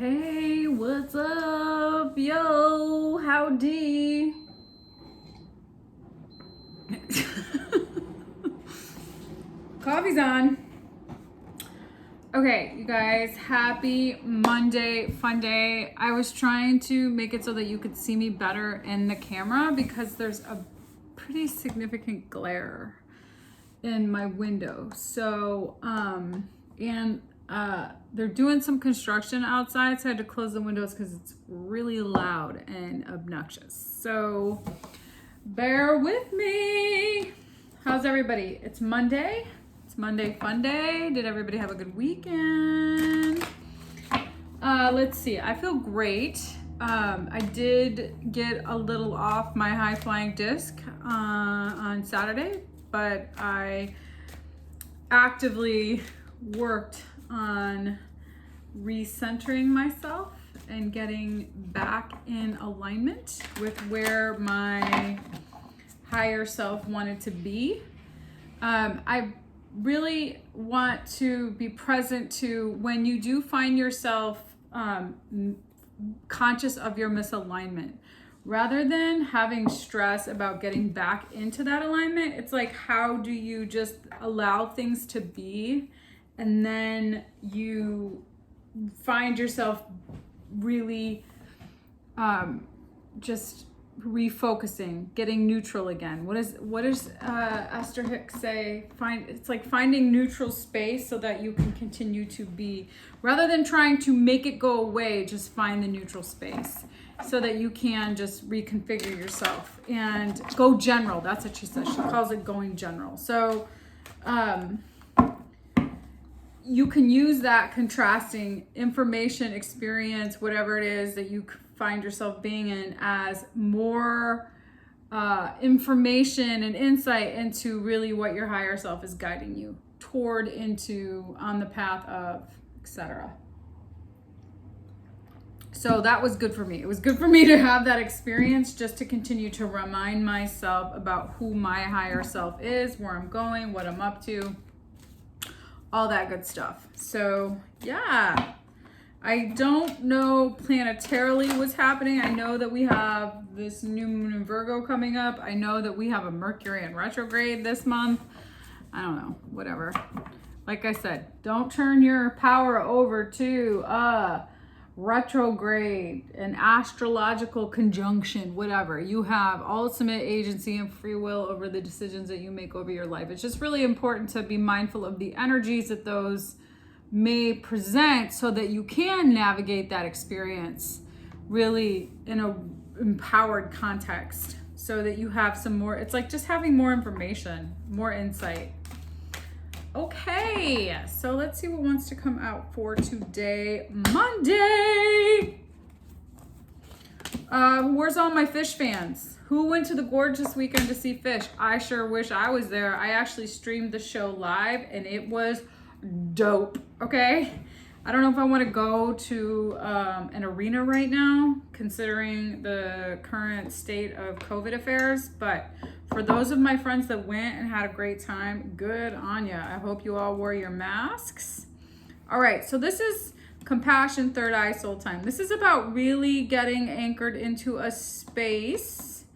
Hey, what's up? Yo, howdy. Coffee's on. Okay, you guys, happy Monday, fun day. I was trying to make it so that you could see me better in the camera because there's a pretty significant glare in my window. So, they're doing some construction outside, so I had to close the windows because it's really loud and obnoxious. So, bear with me. How's everybody? It's Monday. It's Monday fun day. Did everybody have a good weekend? Let's see. I feel great. I did get a little off my high flying disc on Saturday, but I actively worked on recentering myself and getting back in alignment with where my higher self wanted to be. I really want to be present to when you do find yourself conscious of your misalignment. Rather than having stress about getting back into that alignment, it's like, how do you just allow things to be, and then you find yourself really just refocusing, getting neutral again. What does Esther Hicks say? It's like finding neutral space so that you can continue to be, rather than trying to make it go away, just find the neutral space so that you can just reconfigure yourself and go general. That's what she says. She calls it going general. So you can use that contrasting information, experience, whatever it is that you find yourself being in, as more information and insight into really what your higher self is guiding you toward, into, on the path of, etc. So that was good for me. It was good for me to have that experience, just to continue to remind myself about who my higher self is, where I'm going, what I'm up to, all that good stuff. So yeah, I don't know planetarily what's happening. I know that we have this new moon in Virgo coming up. I know that we have a Mercury in retrograde this month. I don't know, whatever. Like I said, don't turn your power over to retrograde, an astrological conjunction, whatever. You have ultimate agency and free will over the decisions that you make over your life. It's just really important to be mindful of the energies that those may present, so that you can navigate that experience really in a empowered context, so that you have some more, it's like just having more information, more insight. Okay, so let's see what wants to come out for today, Monday. Where's all my fish fans? Who went to the gorge this weekend to see fish? I sure wish I was there. I actually streamed the show live and it was dope. Okay, I don't know if I want to go to an arena right now, considering the current state of COVID affairs, but for those of my friends that went and had a great time, good on ya. I hope you all wore your masks. All right, so this is Compassion Third Eye Soul Time. This is about really getting anchored into a space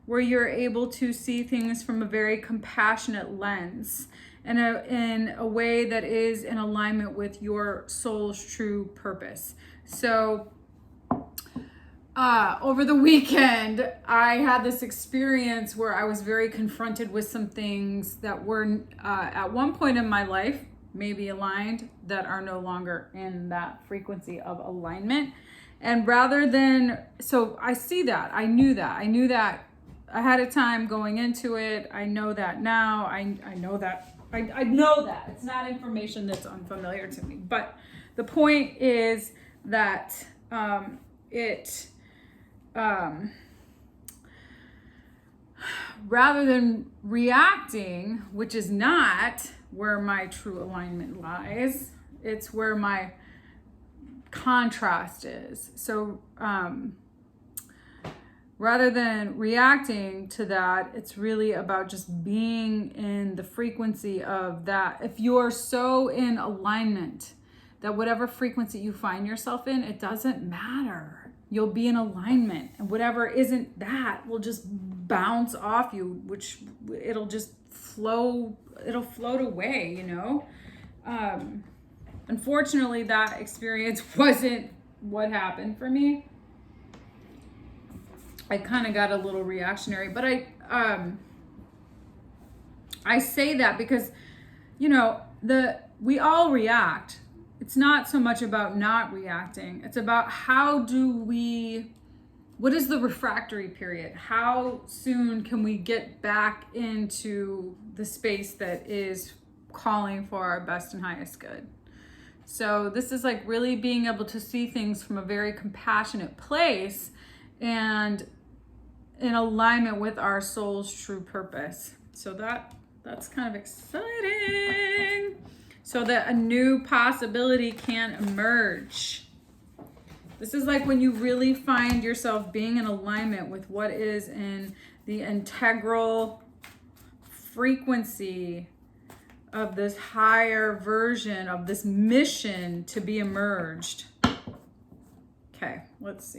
where you're able to see things from a very compassionate lens, and in a way that is in alignment with your soul's true purpose. So over the weekend, I had this experience where I was very confronted with some things that were at one point in my life maybe aligned, that are no longer in that frequency of alignment. And rather than, so I see that, I knew that ahead of time going into it. I know that now. I know that. I know that. It's not information that's unfamiliar to me. But the point is that rather than reacting, which is not where my true alignment lies, it's where my contrast is. So rather than reacting to that, it's really about just being in the frequency of that. If you're so in alignment that whatever frequency you find yourself in, it doesn't matter. You'll be in alignment, and whatever isn't that will just bounce off you, which it'll just it'll float away, you know? Unfortunately, that experience wasn't what happened for me. I kind of got a little reactionary, but I say that because, you know, we all react. It's not so much about not reacting. It's about what is the refractory period? How soon can we get back into the space that is calling for our best and highest good? So this is like really being able to see things from a very compassionate place and in alignment with our soul's true purpose. So that's kind of exciting. So that a new possibility can emerge. This is like when you really find yourself being in alignment with what is in the integral frequency of this higher version of this mission to be emerged. Okay, let's see.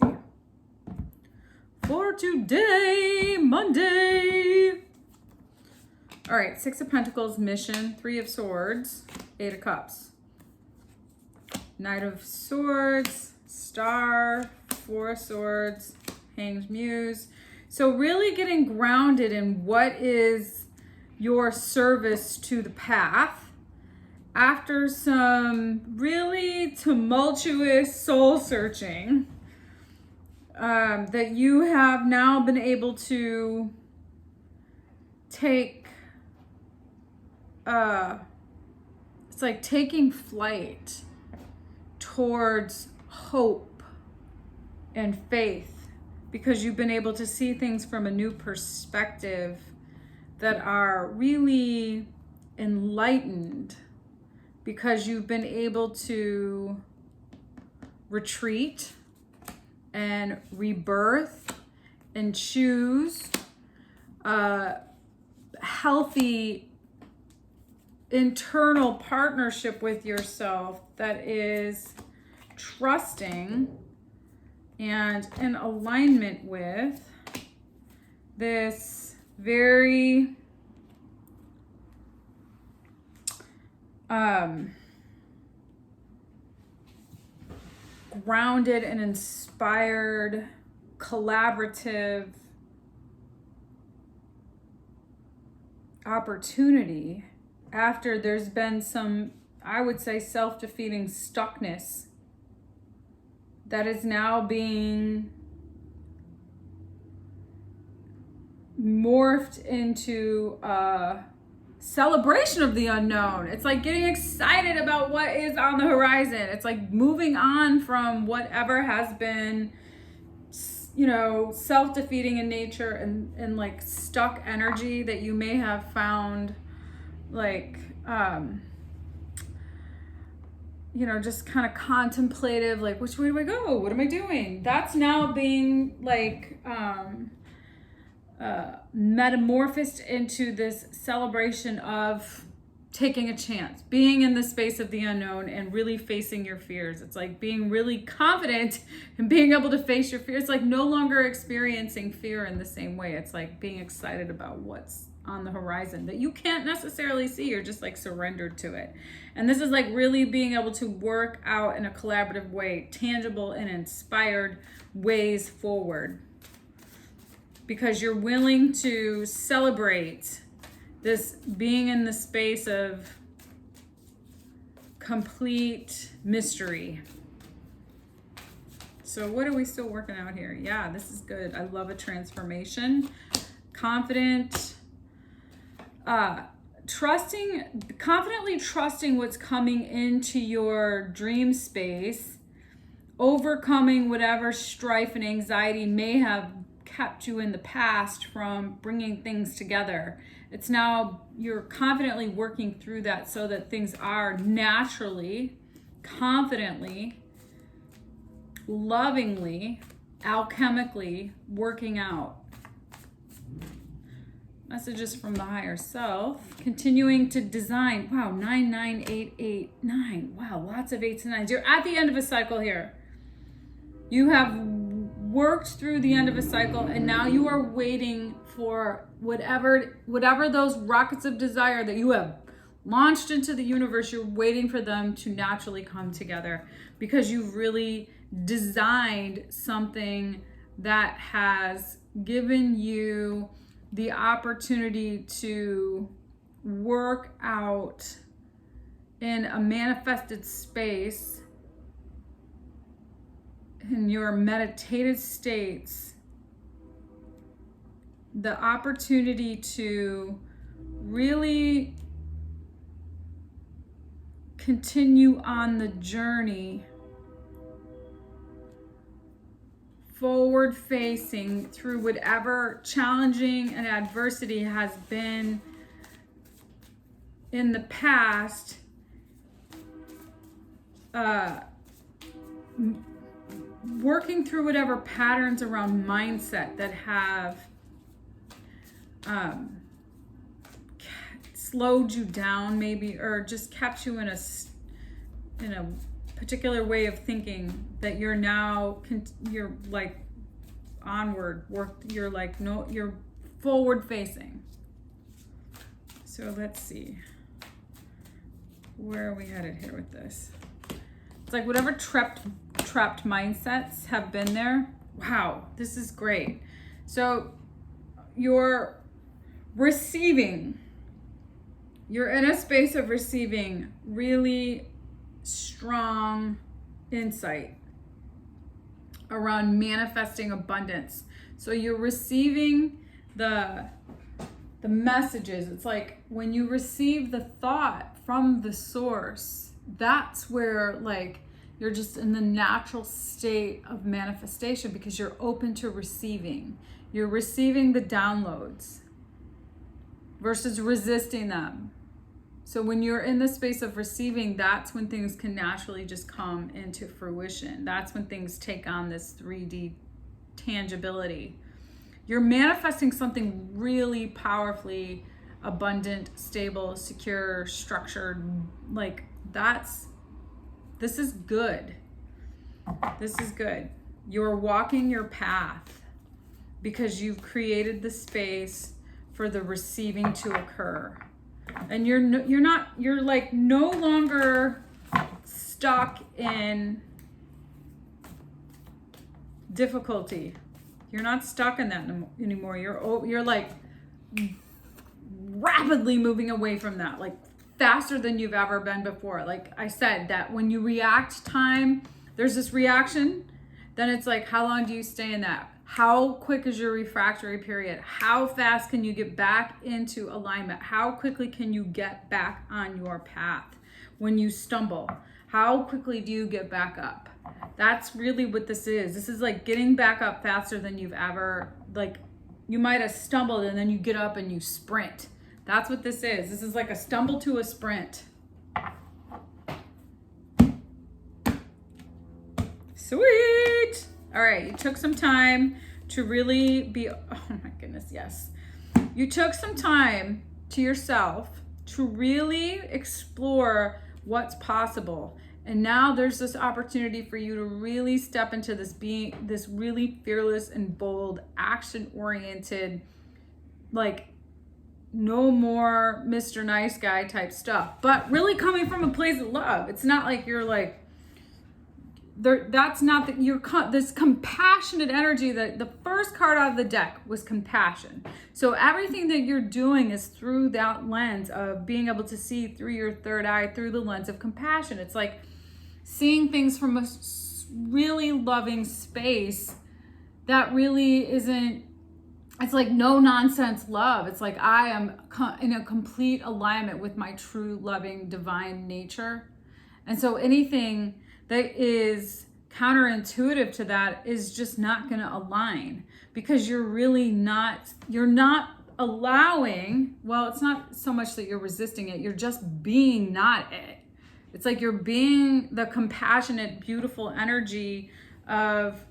For today, Monday. All right, 6 of Pentacles, mission, 3 of Swords, 8 of Cups. Knight of Swords, Star, 4 of Swords, Hanged Muse. So really getting grounded in what is your service to the path after some really tumultuous soul searching that you have now been able to take. It's like taking flight towards hope and faith, because you've been able to see things from a new perspective that are really enlightened, because you've been able to retreat and rebirth and choose a healthy internal partnership with yourself that is trusting and in alignment with this very grounded and inspired, collaborative opportunity after there's been some, I would say, self-defeating stuckness that is now being morphed into a celebration of the unknown. It's like getting excited about what is on the horizon. It's like moving on from whatever has been, you know, self-defeating in nature and like stuck energy that you may have found like, you know, just kind of contemplative, like, which way do I go? What am I doing? That's now being like metamorphosed into this celebration of taking a chance, being in the space of the unknown and really facing your fears. It's like being really confident and being able to face your fears. It's like no longer experiencing fear in the same way. It's like being excited about what's on the horizon that you can't necessarily see. You're just like surrendered to it. And this is like really being able to work out in a collaborative way, tangible and inspired ways forward, because you're willing to celebrate this being in the space of complete mystery. So what are we still working out here? Yeah, this is good. I love a transformation. Confident, confidently trusting what's coming into your dream space, overcoming whatever strife and anxiety may have kept you in the past from bringing things together. It's now you're confidently working through that so that things are naturally, confidently, lovingly, alchemically working out. Messages from the higher self. Continuing to design. Wow, 99889. Wow, lots of 8s and 9s. You're at the end of a cycle here. You have worked through the end of a cycle, and now you are waiting for whatever those rockets of desire that you have launched into the universe, you're waiting for them to naturally come together, because you've really designed something that has given you the opportunity to work out in a manifested space in your meditative states, the opportunity to really continue on the journey forward facing through whatever challenging and adversity has been in the past, working through whatever patterns around mindset that have slowed you down maybe, or just kept you in a particular way of thinking that you're now, you're like onward, you're like, no, you're forward facing. So let's see, where are we headed here with this? It's like whatever trapped mindsets have been there. Wow, this is great. So you're receiving, you're in a space of receiving really strong insight around manifesting abundance. So you're receiving the messages. It's like when you receive the thought from the source, that's where like you're just in the natural state of manifestation, because you're open to receiving. You're receiving the downloads versus resisting them. So when you're in the space of receiving, that's when things can naturally just come into fruition. That's when things take on this 3D tangibility. You're manifesting something really powerfully abundant, stable, secure, structured. Like this is good. This is good. You're walking your path because you've created the space for the receiving to occur. And you're like no longer stuck in difficulty. You're not stuck in that anymore. You're like rapidly moving away from that, like faster than you've ever been before. Like I said, that when you react time, there's this reaction, then it's like, how long do you stay in that? How quick is your refractory period? How fast can you get back into alignment? How quickly can you get back on your path when you stumble? How quickly do you get back up? That's really what this is. This is like getting back up faster than you've ever, like you might have stumbled and then you get up and you sprint. That's what this is. This is like a stumble to a sprint. Sweet. All right, you took some time to really be, oh my goodness, yes. You took some time to yourself to really explore what's possible. And now there's this opportunity for you to really step into this really fearless and bold, action-oriented, like no more Mr. Nice Guy type stuff, but really coming from a place of love. It's not like you're like, that's not that you're this compassionate energy. That the first card out of the deck was compassion. So everything that you're doing is through that lens of being able to see through your third eye, through the lens of compassion. It's like seeing things from a really loving space that really isn't, it's like no nonsense love. It's like I am in a complete alignment with my true loving divine nature. And so anything that is counterintuitive to that is just not going to align, because you're not allowing, well, it's not so much that you're resisting it, you're just being not it. It's like you're being the compassionate, beautiful energy of,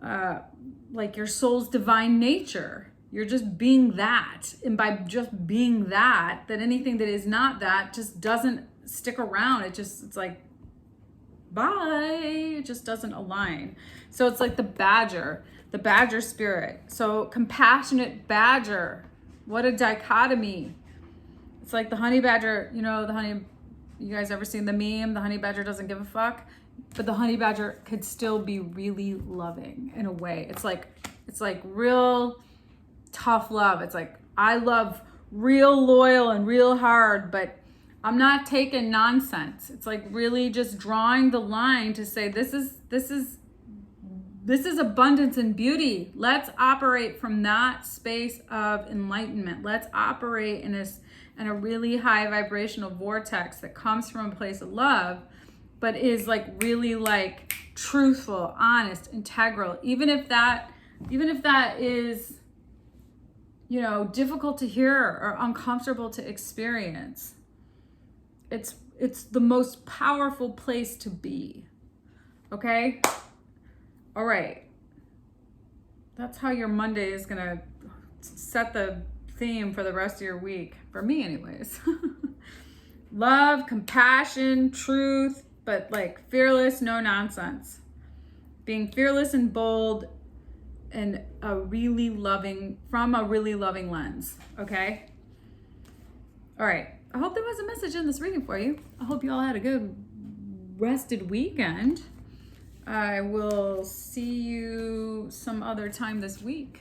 like your soul's divine nature. You're just being that. And by just being that anything that is not that just doesn't stick around. It's like, bye. It just doesn't align. So it's like the badger spirit. So compassionate badger. What a dichotomy. It's like the honey badger, you guys ever seen the meme? The honey badger doesn't give a fuck, but the honey badger could still be really loving in a way. It's like real tough love. It's like, I love real loyal and real hard, but I'm not taking nonsense. It's like really just drawing the line to say, this is abundance and beauty. Let's operate from that space of enlightenment. Let's operate in a really high vibrational vortex that comes from a place of love, but is like really like truthful, honest, integral. Even if that is, difficult to hear or uncomfortable to experience. It's the most powerful place to be. Okay? All right. That's how your Monday is going to set the theme for the rest of your week. For me, anyways. Love, compassion, truth, but like fearless, no nonsense. Being fearless and bold and from a really loving lens. Okay? All right. I hope there was a message in this reading for you. I hope you all had a good rested weekend. I will see you some other time this week.